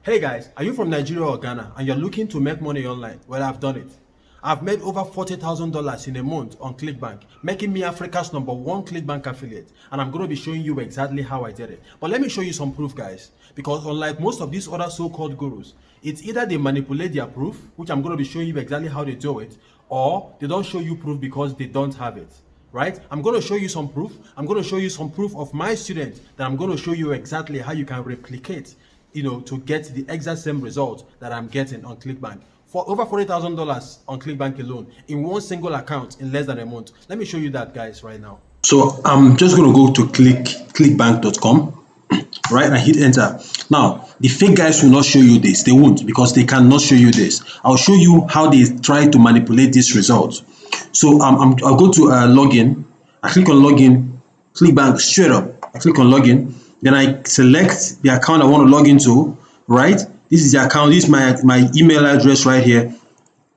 Hey guys, are you from Nigeria or Ghana and you're looking to make money online? Well, I've done it. I've made over $40,000 in a month on Clickbank, making me Africa's #1 Clickbank affiliate. And I'm going to be showing you exactly how I did it. But let me show you some proof, guys. Because unlike most of these other so-called gurus, it's either they manipulate their proof, which I'm going to be showing you exactly how they do it, or they don't show you proof because they don't have it. Right? I'm going to show you some proof. I'm going to show you some proof of my student that I'm going to show you exactly how you can replicate, to get the exact same result that I'm getting on Clickbank. For over $40,000 on Clickbank alone in one single account in less than a month. Let me show you that, guys, right now. So I'm just going to go to clickbank.com, right? And hit enter. Now, the fake guys will not show you this. They won't, because they cannot show you this. I'll show you how they try to manipulate this result. So I'll go to login. I click on login, Clickbank straight up. I click on login. Then I select the account I want to log into, right? This is the account. This is my email address right here.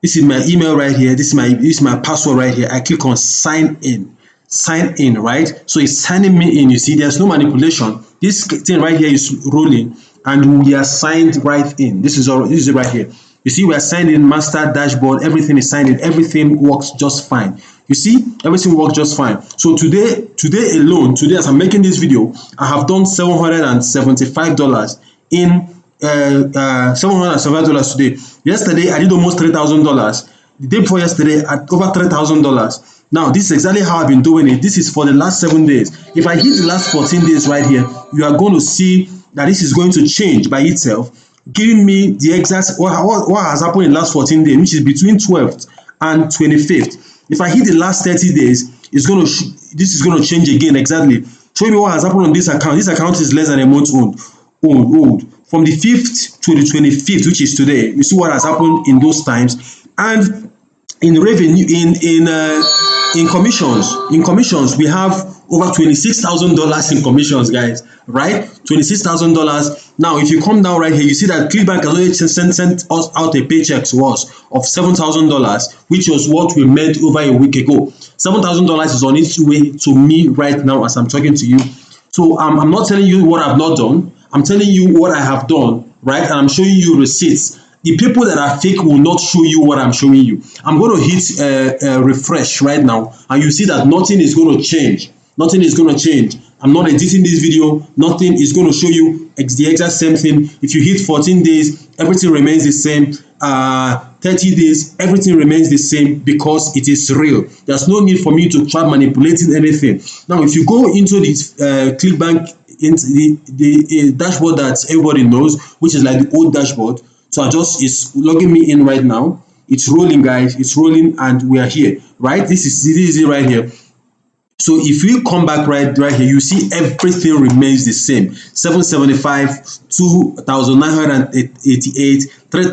This is my email right here. This is my password right here. I click on sign in. Sign in, right? So it's signing me in. You see, there's no manipulation. This thing right here is rolling, and we are signed right in. This is it right here. You see, we are signed in, master dashboard. Everything is signed in. Everything works just fine. You see, everything works just fine. So today alone, as I'm making this video, I have done $775 in $775 today. Yesterday, I did almost $3,000. The day before yesterday, at over $3,000. Now, this is exactly how I've been doing it. This is for the last 7 days. If I hit the last 14 days right here, you are going to see that this is going to change by itself, giving me the exact what has happened in the last 14 days, which is between 12th and 25th. If I hit the last 30 days, this is going to change again exactly. Show me what has happened on this account. This account is less than a month old. From the 5th to the 25th, which is today, you see what has happened in those times. And in revenue, in commissions, we have over $26,000 in commissions, guys, right? $26,000. Now, if you come down right here, you see that Clickbank has already sent us out a paycheck to us of $7,000, which was what we made over a week ago. $7,000 is on its way to me right now as I'm talking to you. So I'm not telling you what I've not done. I'm telling you what I have done, right? And I'm showing you receipts. The people that are fake will not show you what I'm showing you. I'm going to hit refresh right now, and you see that nothing is going to change. Nothing is going to change. I'm not editing this video. Nothing is going to show you the exact same thing. If you hit 14 days, everything remains the same. 30 days, everything remains the same because it is real. There's no need for me to try manipulating anything. Now, if you go into this Clickbank, into the dashboard that everybody knows, which is like the old dashboard. So it's logging me in right now. It's rolling, guys. It's rolling, and we are here, right? This is it right here. So if we come back right here, you see everything remains the same. 775, 2,988,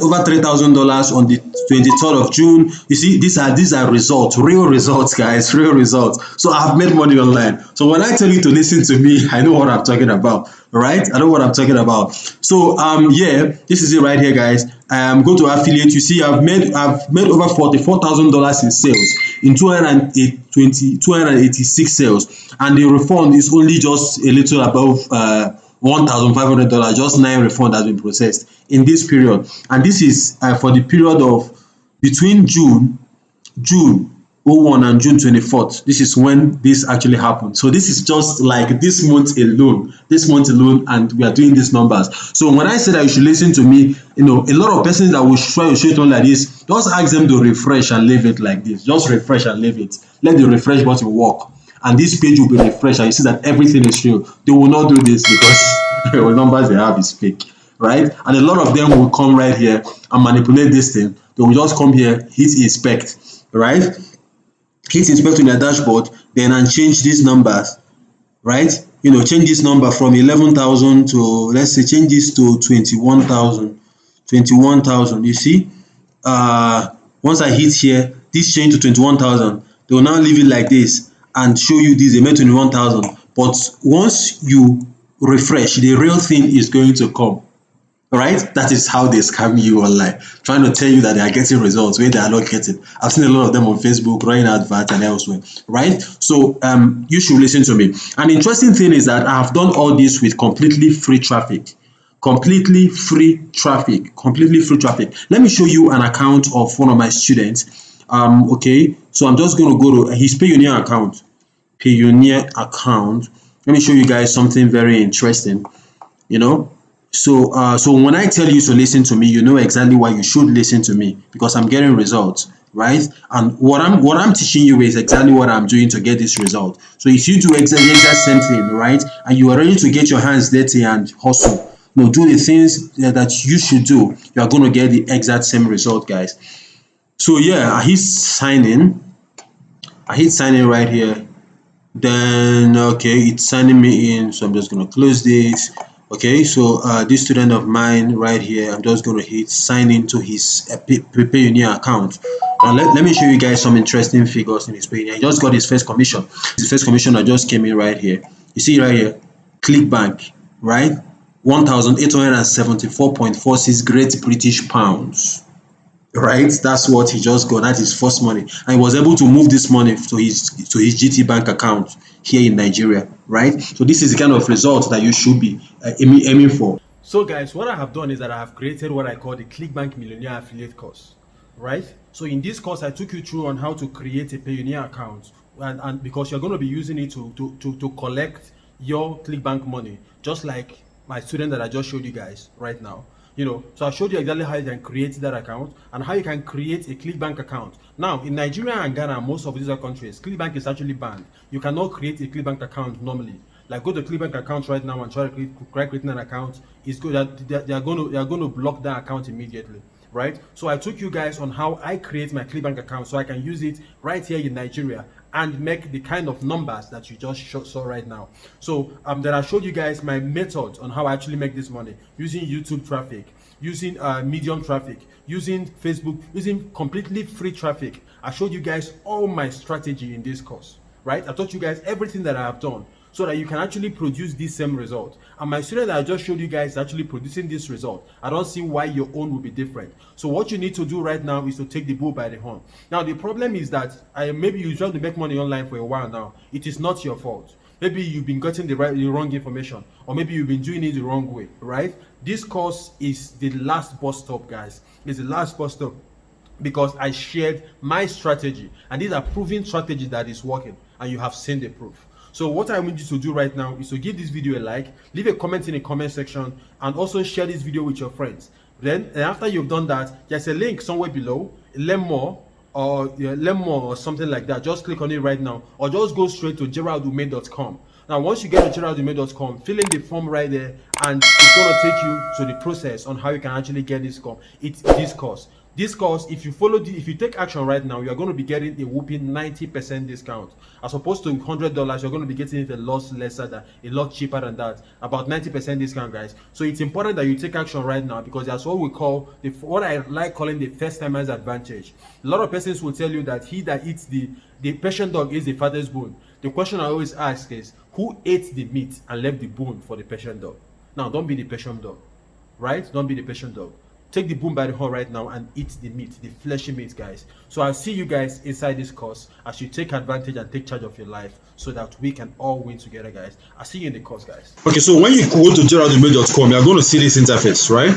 over $3,000 on the 23rd of June. You see, these are results, real results, guys, real results. So I've made money online. So when I tell you to listen to me, I know what I'm talking about, right? I know what I'm talking about. So yeah, this is it right here, guys. Go to affiliate. You see, I've made over $44,000 in sales in 286 sales, and the refund is only just a little above $1,500. Just 9 refund has been processed in this period, and this is for the period of between June 01 and June 24th. This is when this actually happened. So this is just like this month alone, and we are doing these numbers. So when I say that you should listen to me, a lot of persons that will try to show it on like this, just ask them to refresh and leave it like this. Just refresh and leave it. Let the refresh button work, and this page will be refreshed, and you see that everything is real. They will not do this because the numbers they have is fake, right? And a lot of them will come right here and manipulate this thing. They will just come here, hit inspect, right? Hit inspect on your dashboard, then and change these numbers, right? Change this number from 11,000 to, let's say, change this to 21,000. You see, once I hit here, this change to 21,000. They will now leave it like this and show you this. They made 21,000. But once you refresh, the real thing is going to come. Right? That is how they scam you online, trying to tell you that they are getting results where they are not getting. I've seen a lot of them on Facebook, running adverts and elsewhere, right? So you should listen to me. An interesting thing is that I have done all this with completely free traffic. completely free traffic, completely free traffic. Let me show you an account of one of my students. Okay, so I'm just going to go to his Payoneer account. Payoneer account. Let me show you guys something very interesting. You know, so when I tell you to listen to me, you know exactly why you should listen to me, because I'm getting results, right? And what I'm teaching you is exactly what I'm doing to get this result. So if you do exactly the exact same thing, right, and you are ready to get your hands dirty and hustle, no, do the things that you should do, you are going to get the exact same result, guys. So yeah, I hit sign in right here. Then okay, it's signing me in, so I'm just going to close this. Okay, so this student of mine right here, I'm just going to hit sign into his Payoneer account. Now let me show you guys some interesting figures in his Payoneer. He just got his first commission. His first commission that just came in right here. You see right here, Clickbank, right? 1,874.46 Great British Pounds, right? That's what he just got. That's his first money, and he was able to move this money to his GT Bank account here in Nigeria, right? So this is the kind of result that you should be aiming for. So guys, what I have done is that I have created what I call the Clickbank Millionaire Affiliate course, right? So in this course, I took you through on how to create a Payoneer account, and because you're going to be using it to collect your Clickbank money, just like my student that I just showed you guys right now. So I showed you exactly how you can create that account and how you can create a Clickbank account. Now, in Nigeria and Ghana, most of these other countries, Clickbank is actually banned. You cannot create a Clickbank account normally. Like, go to Clickbank account right now and try to creating an account. It's good that they are going to block that account immediately, right? So I took you guys on how I create my Clickbank account so I can use it right here in Nigeria and make the kind of numbers that you just saw right now. So then I showed you guys my method on how I actually make this money using YouTube traffic, using Medium traffic, using Facebook, using completely free traffic. I showed you guys all my strategy in this course, right? I taught you guys everything that I have done so that you can actually produce this same result. And my student that I just showed you guys is actually producing this result. I don't see why your own will be different. So what you need to do right now is to take the bull by the horn. Now the problem is that maybe you try to make money online for a while now. It is not your fault. Maybe you've been getting the wrong information, or maybe you've been doing it the wrong way, right? This course is the last bus stop, guys. It's the last bus stop because I shared my strategy, and these are proven strategies that is working, and you have seen the proof. So what I want you to do right now is to give this video a like, leave a comment in the comment section, and also share this video with your friends. Then after you've done that, there's a link somewhere below, learn more or something like that. Just click on it right now, or just go straight to geraldume.com. Now once you get to geraldume.com, fill in the form right there, and it's going to take you to the process on how you can actually get this course. This course, if you take action right now, you are going to be getting a whooping 90% discount. As opposed to $100, you're going to be getting it a lot cheaper than that. About 90% discount, guys. So it's important that you take action right now, because that's what we call what I like calling the first timers advantage. A lot of persons will tell you that he that eats the Persian dog is the fattest bone. The question I always ask is, who ate the meat and left the bone for the Persian dog? Now, don't be the Persian dog, right? Don't be the Persian dog. Take the boom by the horn right now and eat the meat, the fleshy meat, guys. So I'll see you guys inside this course as you take advantage and take charge of your life, so that we can all win together, guys. I'll see you in the course, guys. Okay, so when you go to geraldume.com, you're going to see this interface, right?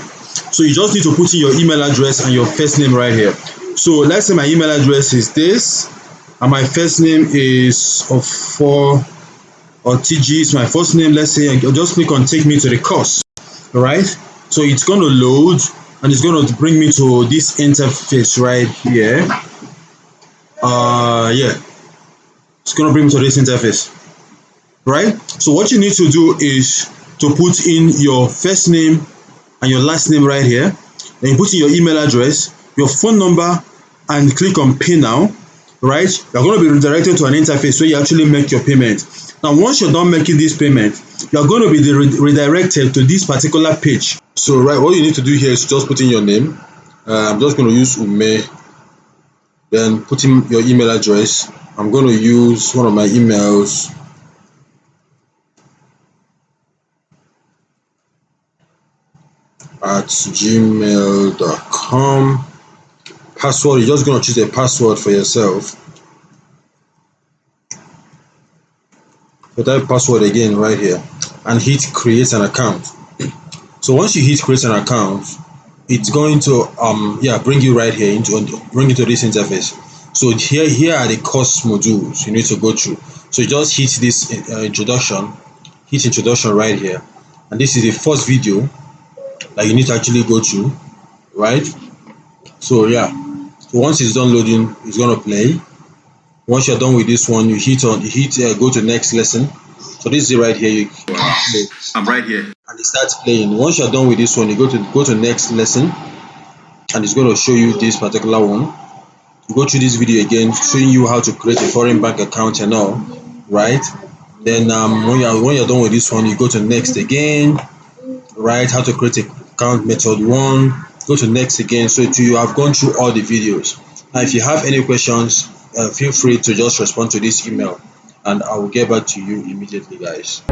So you just need to put in your email address and your first name right here. So let's say my email address is this, and my first name is TG is my first name. Let's say I'll just click on take me to the course, all right? So it's going to load, and it's going to bring me to this interface right here. Yeah, it's going to bring me to this interface, right? So what you need to do is to put in your first name and your last name right here. Then you put in your email address, your phone number, and click on pay now, right? You're going to be redirected to an interface where you actually make your payment. Now once you're done making this payment, you're going to be redirected to this particular page. So right, what you need to do here is just put in your name. I'm just going to use Ume. Then put in your email address. I'm going to use one of my emails. At gmail.com. Password, you're just going to choose a password for yourself. So type password again right here and hit create an account. So So once you hit create an account, it's going to bring you right here bring you to this interface. So here are the course modules you need to go through. So just hit this introduction right here, and this is the first video that you need to actually go through, right? So so once it's done loading, it's going to play. Once you're done with this one, you hit go to next lesson. So this is it right here. I'm right here, and it starts playing. Once you're done with this one, you go to next lesson, and it's going to show you this particular one. You go through this video again, showing you how to create a foreign bank account and all, right? Then when you're done with this one, you go to next again, right? How to create an account method 1. Go to next again. So you have gone through all the videos. Now if you have any questions, feel free to just respond to this email, and I will get back to you immediately, guys.